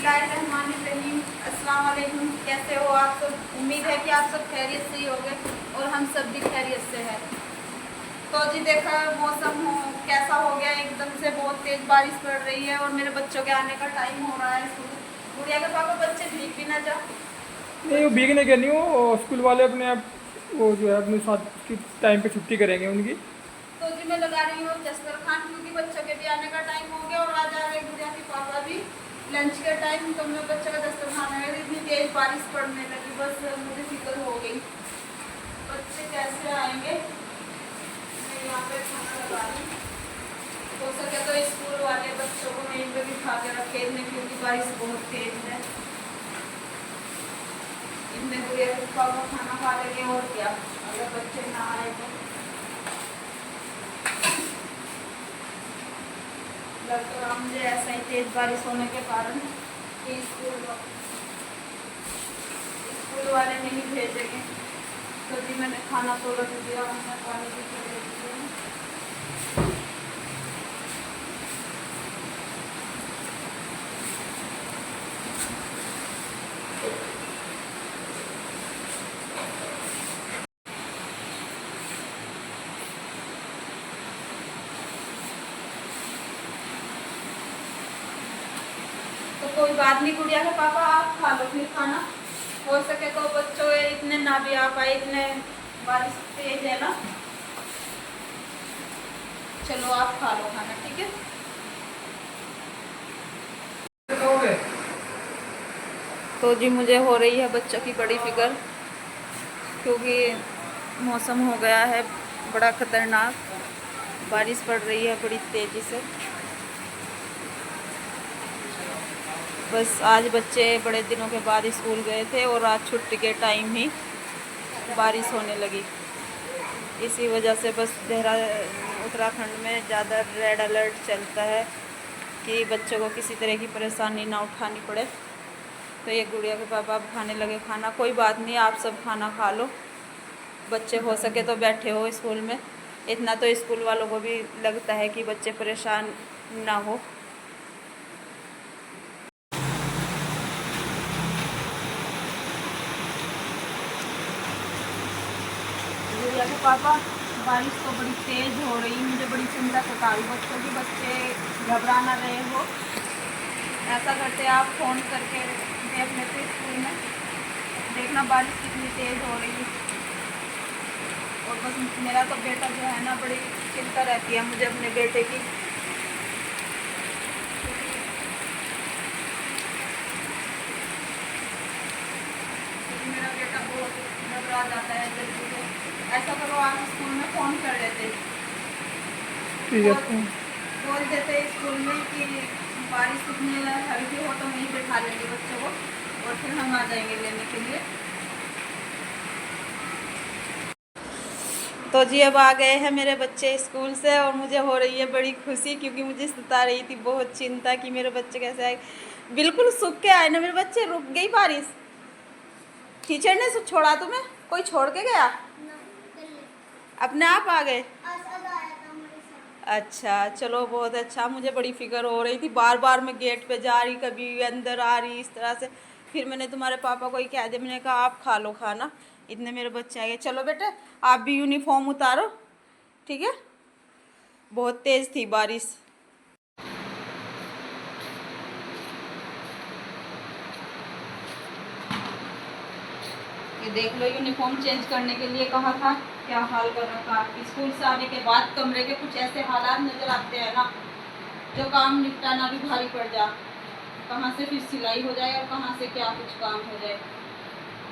बिस्मिल्लाहिर्रहमानिर्रहीम। अस्सलाम वालेकुम। कैसे हो आप सब? उम्मीद है कि आप सब खैरियत से ही होंगे और हम सब भी खैरियत से हैं। तो जी देखा मौसम कैसा हो गया, एकदम से बहुत तेज बारिश पड़ रही है और मेरे बच्चों के आने का टाइम हो रहा है स्कूल। गुड़िया के पापा बच्चे भीग भी ना जा। नहीं, वो भीगने के नहीं, वो स्कूल वाले अपने आप वो जो है अपने साथ उसकी टाइम पे छुट्टी करेंगे उनकी। तो जी मैं लगा रही हूँ जसकर खान, क्योंकि बच्चों के भी आने का टाइम हो गया और आज आ रहे गुड़िया के पापा भी लंच के टाइम। तो मैं बच्चों का दस्तर खाना है, इतनी तेज बारिश पड़ने लगी, बस मुझे फिक्र हो गई बच्चे कैसे आएंगे। मैं यहाँ पे खाना लगा रही हूँ, हो सके तो स्कूल वाले बच्चों को वहीं पे बिठा के रखे इतने, क्योंकि बारिश बहुत तेज है। इतने गुड़िया के पापा खाना खा लेंगे और क्या, अगर बच्चे ना आए तो लग तो रहा मुझे ऐसा ही तेज बारिश होने के कारण कि स्कूल वाले नहीं भेजेंगे। तो जी मैंने खाना तो रख दिया, हमने पानी भी दे दिया। तो कोई बात नहीं गुड़िया के पापा, आप खा लो फिर खाना। हो सके तो बच्चों इतने ना भी आ पाए, इतने बारिश तेज है ना। चलो आप खा लो खाना, ठीक है। तो जी मुझे हो रही है बच्चों की बड़ी फिक्र, क्योंकि मौसम हो गया है बड़ा ख़तरनाक, बारिश पड़ रही है बड़ी तेज़ी से। बस आज बच्चे बड़े दिनों के बाद स्कूल गए थे और आज छुट्टी के टाइम ही बारिश होने लगी। इसी वजह से बस उत्तराखंड में ज़्यादा रेड अलर्ट चलता है कि बच्चों को किसी तरह की परेशानी ना उठानी पड़े। तो ये गुड़िया के पापा अब खाने लगे खाना। कोई बात नहीं, आप सब खाना खा लो, बच्चे हो सके तो बैठे हो स्कूल में। इतना तो स्कूल वालों को भी लगता है कि बच्चे परेशान ना हो। गुड़िया के पापा, बारिश तो बड़ी तेज़ हो रही, मुझे बड़ी चिंता सता रही बच्चों की। बच्चे घबरा ना रहे हो, ऐसा करते आप फ़ोन करके देख लेते स्कूल में, देखना बारिश कितनी तेज़ हो रही है। और बस मेरा तो बेटा जो है ना, बड़ी चिंता रहती है मुझे अपने बेटे की। क्योंकि मेरा बेटा बहुत घबरा जाता है जल्दी से। ऐसा करो आप स्कूल में फ़ोन कर लेते, ठीक है। बोल देते स्कूल में कि बारिश इतनी हल्की हो तो वहीं बैठा लेंगे बच्चों को और फिर हम आ जाएंगे लेने के लिए। तो जी अब आ गए हैं मेरे बच्चे स्कूल से और मुझे हो रही है बड़ी खुशी, क्योंकि मुझे सता रही थी बहुत चिंता कि मेरे बच्चे कैसे आए। बिल्कुल सूख के आए ना मेरे बच्चे, रुक गई बारिश। टीचर ने छोड़ा तुम्हें? कोई छोड़ के गया? अपने आप आ गए? अच्छा चलो बहुत अच्छा। मुझे बड़ी फिक्र हो रही थी, बार बार मैं गेट पे जा रही, कभी अंदर आ रही इस तरह से। फिर मैंने तुम्हारे पापा को ही कह दिया, मैंने कहा आप खा लो खाना, इतने मेरे बच्चे आ गए। चलो बेटे आप भी यूनिफॉर्म उतारो, ठीक है। बहुत तेज़ थी बारिश। ये देख लो, यूनिफॉर्म चेंज करने के लिए कहा था, क्या हाल कर रखा। स्कूल से आने के बाद कमरे के कुछ ऐसे हालात नज़र आते हैं ना, जो काम निपटाना भी भारी पड़ जा। कहाँ से फिर सिलाई हो जाए और कहाँ से क्या कुछ काम हो जाए।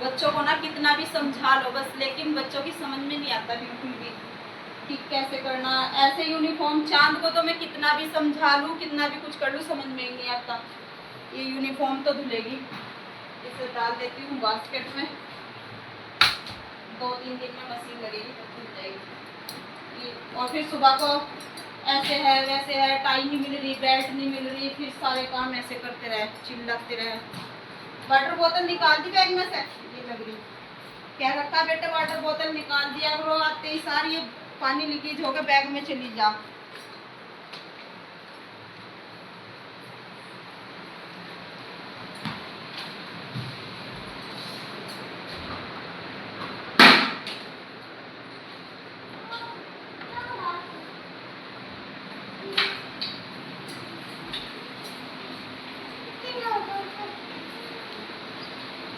बच्चों को ना कितना भी समझा लो बस, लेकिन बच्चों की समझ में नहीं आता बिल्कुल भी कि कैसे करना। ऐसे यूनिफॉर्म चांद को तो मैं कितना भी समझा लूँ, कितना भी कुछ कर लूँ, समझ में ही नहीं आता। ये यूनिफॉर्म तो धुलेगी, इसे डाल देती हूँ बास्केट में, 2-3 दिन में मशीन लगेगी तो धुल जाएगी। और फिर सुबह को ऐसे है वैसे है, टाई नहीं मिल रही, बेल्ट नहीं मिल रही, फिर सारे काम ऐसे करते रहे, चिल्लाते रहे। वाटर बोतल निकाल दी बैग में से, ये लग रही क्या रखा बेटे, वाटर बोतल निकाल दिया करो, आते ही सारी ये पानी लीकेज होकर बैग में चली जा।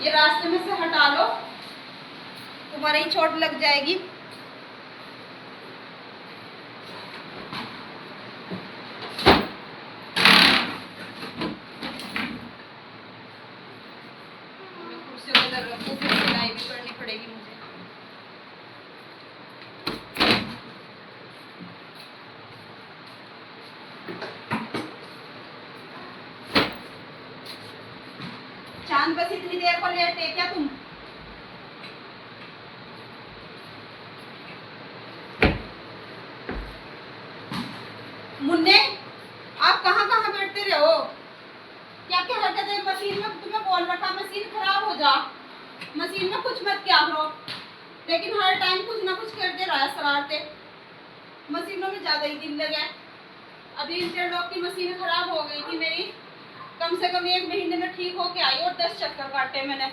ये रास्ते में से हटा लो, तुम्हारी ही चोट लग जाएगी। मैं कुर्सी को इधर रखूं, फिर सिलाई भी करनी पड़ेगी मुझे। चांद बस इतनी देर को लेट है क्या तुम? मुन्ने, आप कहाँ कहाँ बैठते रहे हो? क्या क्या हरकत है? मशीन में तुम्हें बोल रखा मशीन खराब हो जा, मशीन में कुछ मत क्या करो, लेकिन हर टाइम कुछ ना कुछ करते रहा शरारते। मशीनों में ज्यादा ही दिन लगे। अभी इंटरलॉक की मशीन खराब हो गई थी मेरी, कम से कम 1 महीने में ठीक होके आई और 10 चक्कर काटे मैंने।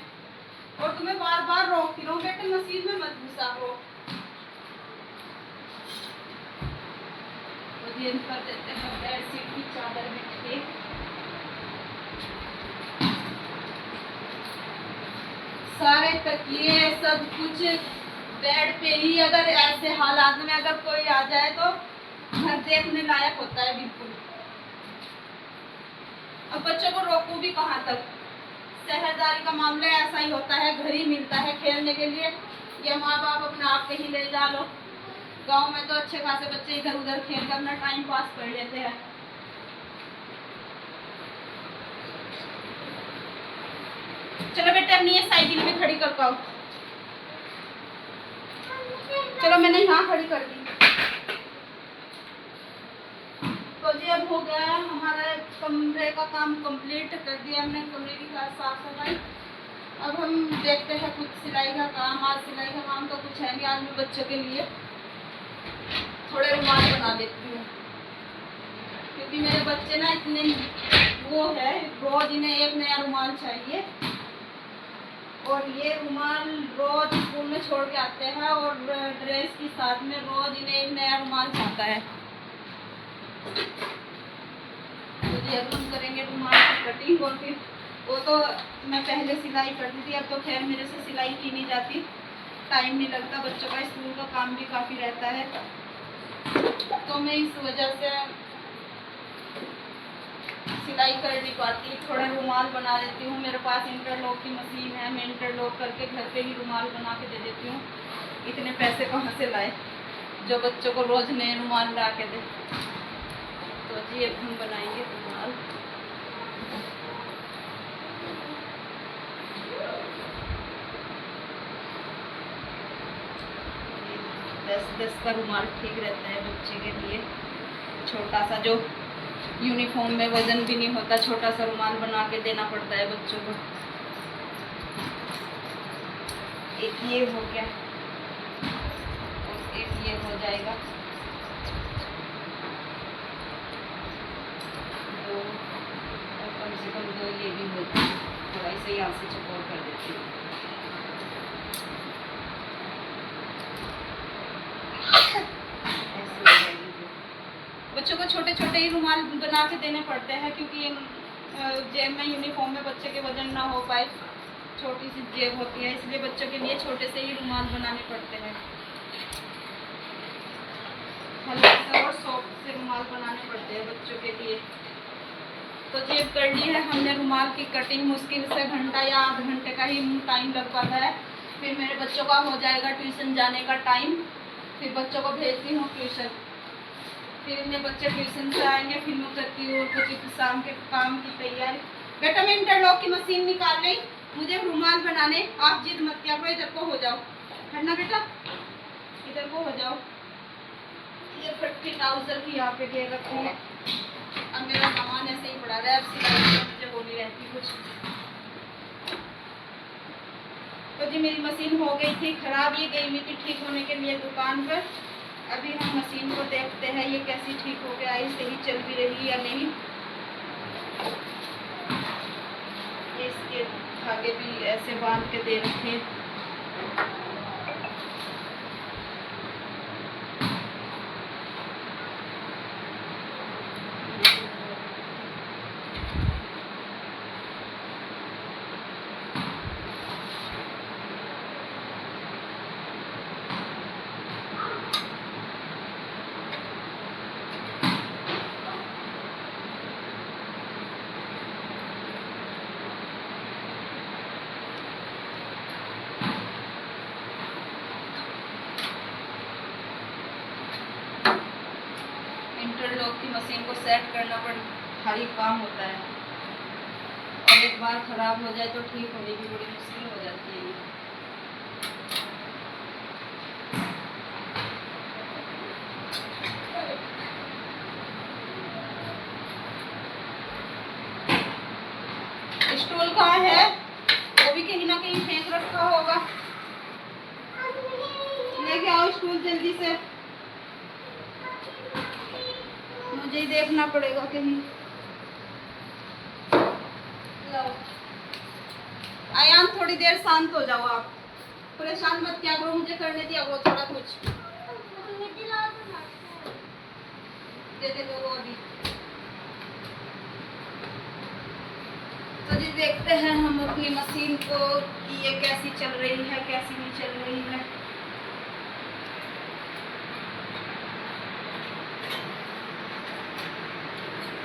और तुम्हें बार बार रोकती रहूं बेटे, मशीन में मत घुसा करो। कर देते हैं बेडशीट की चादर में ठीक। सारे तकिए सब कुछ बेड पे ही। अगर ऐसे हालात में अगर कोई आ जाए तो घर देखने लायक होता है बिल्कुल। अब बच्चों को रोकूं भी कहाँ तक? शहरदारी का मामला ऐसा ही होता है, घर ही मिलता है खेलने के लिए, या माँ बाप अपने आप कहीं ले जा लो। गांव में तो अच्छे खासे बच्चे इधर उधर खेल कर अपना टाइम पास कर लेते हैं। चलो बेटा, अपनी ये साइकिल भी खड़ी कर पाओ। चलो मैंने यहाँ खड़ी कर दी। तो जी अब हो गया है हमारा कमरे का काम कंप्लीट कर दिया हमने, कमरे की साफ सफाई। अब हम देखते हैं कुछ सिलाई का काम। आज सिलाई का काम तो कुछ है नहीं, आज मैं बच्चों के लिए थोड़े रुमाल बना देती हूँ, क्योंकि मेरे बच्चे ना इतने वो है, रोज इन्हें एक नया रुमाल चाहिए। और ये रुमाल रोज स्कूल में छोड़ के आते हैं और ड्रेस के साथ में रोज इन्हें एक नया रुमाल चाहता है। तो ये अब हम करेंगे रुमाल की कटिंग। और फिर वो तो मैं पहले सिलाई करती थी, अब तो खैर मेरे से सिलाई की नहीं जाती, टाइम नहीं लगता, बच्चों का स्कूल का काम भी काफ़ी रहता है। तो मैं इस वजह से सिलाई कर नहीं पाती, थोड़ा रुमाल बना देती हूँ। मेरे पास इंटरलॉक की मशीन है, मैं इंटरलॉक करके घर पे ही रुमाल बना के दे देती हूँ। इतने पैसे कहाँ से लाए जो बच्चों को रोज़ नए रुमाल ला के दे। तो जी अब हम बनाएंगे रुमाल। दस का रुमाल ठीक रहता है बच्चे के लिए, छोटा सा, जो यूनिफॉर्म में वजन भी नहीं होता, छोटा सा रुमाल बना के देना पड़ता है बच्चों को। एक ये हो गया और एक ये हो जाएगा। दो, और कम से कम 2 ये भी हो जाए। थोड़ा इसे यहाँ से चौकोर कर देती हूँ। बच्चों को छोटे छोटे ही रुमाल बना के देने पड़ते हैं, क्योंकि जेब में यूनिफॉर्म में बच्चे के वजन ना हो पाए, छोटी सी जेब होती है, इसलिए बच्चों के लिए छोटे से ही रुमाल बनाने पड़ते हैं। हल्के से और सॉफ्ट से रुमाल बनाने पड़ते हैं बच्चों के लिए। तो जेब कर ली है हमने रुमाल की कटिंग। मुश्किल से घंटा या आध घंटे का ही टाइम लग पाता है। फिर मेरे बच्चों का हो जाएगा ट्यूशन जाने का टाइम, फिर बच्चों को भेजती हूँ ट्यूशन। फिर इतने बच्चे ट्यूशन से आएंगे, फिर मैं करती हूँ कुछ शाम के काम की तैयारी। बेटा मैं इंटरलॉक की मशीन निकाल ली, मुझे रुमाल बनाने। आप जिद मत किया करो, इधर को हो जाओ, हटना बेटा, इधर को हो जाओ। ये फटकी ट्राउजर भी यहाँ पे घेर रखी है। अब मेरा सामान ऐसे ही पड़ा है, अब सिलाई मुझे बोली रहती कुछ। तो जी मेरी मशीन हो गई थी खराब, ये गई हुई थी ठीक होने के लिए दुकान पर। अभी हम मशीन को देखते हैं ये कैसी ठीक हो गया, सही चल भी रही या नहीं। इसके धागे भी ऐसे बांध के दे रखे। वर्कर लोग की मशीन को सेट करना बड़ा भारी काम होता है, और एक बार ख़राब हो जाए तो ठीक होने की बड़ी मुश्किल हो जाती है। स्टूल कहाँ है? वो भी कहीं ना कहीं फेंक रखा होगा। लेके आओ स्टूल जल्दी से, मुझे ही देखना पड़ेगा कहीं। लो आयान, थोड़ी देर शांत हो जाओ आप, परेशान मत क्या करो, मुझे करने दिया वो थोड़ा कुछ दे दे वो अभी। तो जी देखते हैं हम अपनी मशीन को कि ये कैसी चल रही है, कैसी नहीं चल रही है।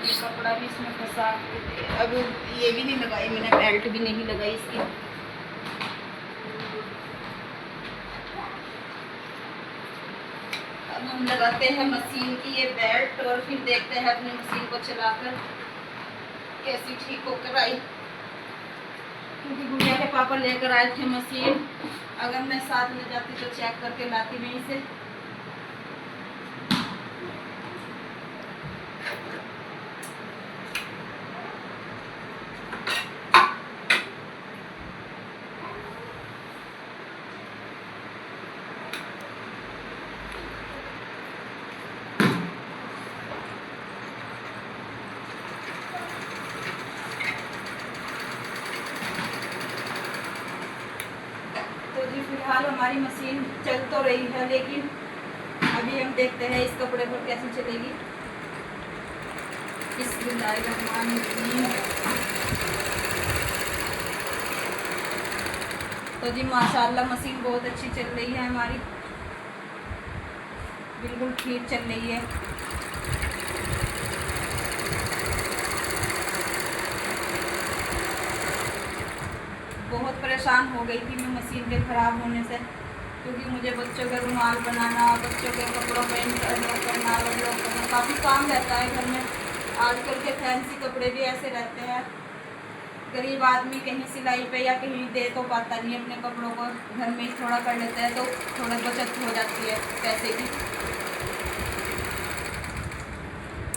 ये कपड़ा भी इसमें फंसा, अब ये भी नहीं लगाई मैंने, बेल्ट भी नहीं लगाई इसकी। अब हम लगाते हैं मशीन की ये बेल्ट और फिर देखते हैं अपनी मशीन को चलाकर कैसी ठीक होकर आई। क्योंकि गुड़िया के पापा लेकर आए थे मशीन, अगर मैं साथ ले जाती तो चेक करके लाती वहीं से। तो जी फिलहाल हमारी मशीन चल तो रही है, लेकिन अभी हम देखते हैं इस कपड़े पर कैसे चलेगी। तो जी माशाल्लाह मशीन बहुत अच्छी चल रही है हमारी, बिल्कुल ठीक चल रही है। बहुत परेशान हो गई थी मैं मशीन के ख़राब होने से, क्योंकि मुझे बच्चों के रुमाल बनाना, बच्चों के कपड़ों पे अनलॉक करना, अनलॉक करना, काफ़ी काम रहता है घर में। आजकल के फैंसी कपड़े भी ऐसे रहते हैं, गरीब आदमी कहीं सिलाई पे या कहीं दे तो पाता नहीं अपने कपड़ों को, घर में ही थोड़ा कर लेता है तो थोड़ा बचत हो जाती है पैसे की।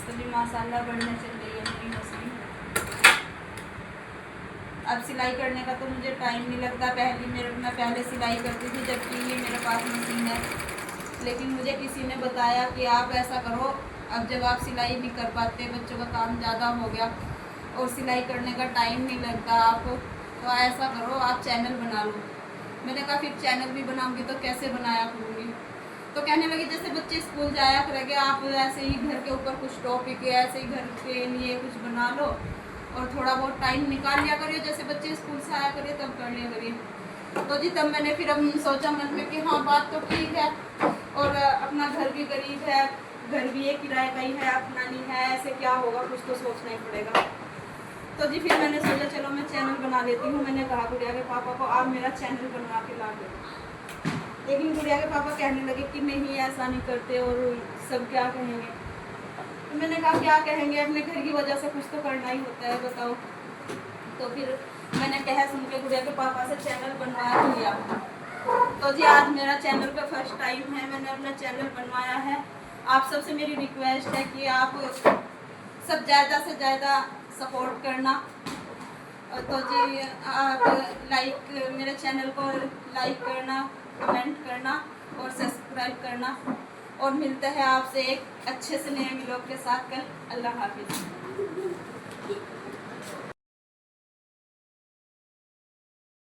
तो जी माशाल्लाह बढ़िया चल रही है मेरी मशीन। अब सिलाई करने का तो मुझे टाइम नहीं लगता, मैं पहले सिलाई करती थी जबकि ये मेरे पास मशीन है, लेकिन मुझे किसी ने बताया कि आप ऐसा करो, अब जब आप सिलाई नहीं कर पाते, बच्चों का काम ज़्यादा हो गया और सिलाई करने का टाइम नहीं लगता आपको, तो ऐसा करो आप चैनल बना लो। मैंने कहा फिर चैनल भी बनाऊंगी तो कैसे बनाया करूँगी? तो कहने लगी जैसे बच्चे स्कूल जाया करेंगे, आप ऐसे ही घर के ऊपर कुछ टॉपिक ऐसे ही घर के लिए कुछ बना लो और थोड़ा बहुत टाइम निकाल लिया करिए, जैसे बच्चे स्कूल से आया करिए तब कर लिया करिए। तो जी तब मैंने फिर अब सोचा मन में कि हाँ बात तो ठीक है, और अपना घर भी करीब है, घर भी एक किराए का ही है, अपना नहीं है, ऐसे क्या होगा, कुछ तो सोचना ही पड़ेगा। तो जी फिर मैंने सोचा चलो मैं चैनल बना लेती हूँ। मैंने कहा गुड़िया के पापा को आप मेरा चैनल बनवा के ला दो, लेकिन गुड़िया के पापा कहने लगे कि नहीं ऐसा नहीं करते और सब क्या कहेंगे। तो मैंने कहा क्या कहेंगे, अपने घर की वजह से कुछ तो करना ही होता है, बताओ। तो फिर मैंने कहा सुन के गुड़िया के पापा से चैनल बनवा लिया। तो जी आज मेरा चैनल का फर्स्ट टाइम है, मैंने अपना चैनल बनवाया है। आप सबसे मेरी रिक्वेस्ट है कि आप सब ज़्यादा से ज़्यादा सपोर्ट करना। तो जी आप मेरे चैनल को लाइक करना, कमेंट करना और सब्सक्राइब करना, और मिलते हैं आपसे एक अच्छे से नए व्लॉग के साथ कल। अल्लाह हाफिज़।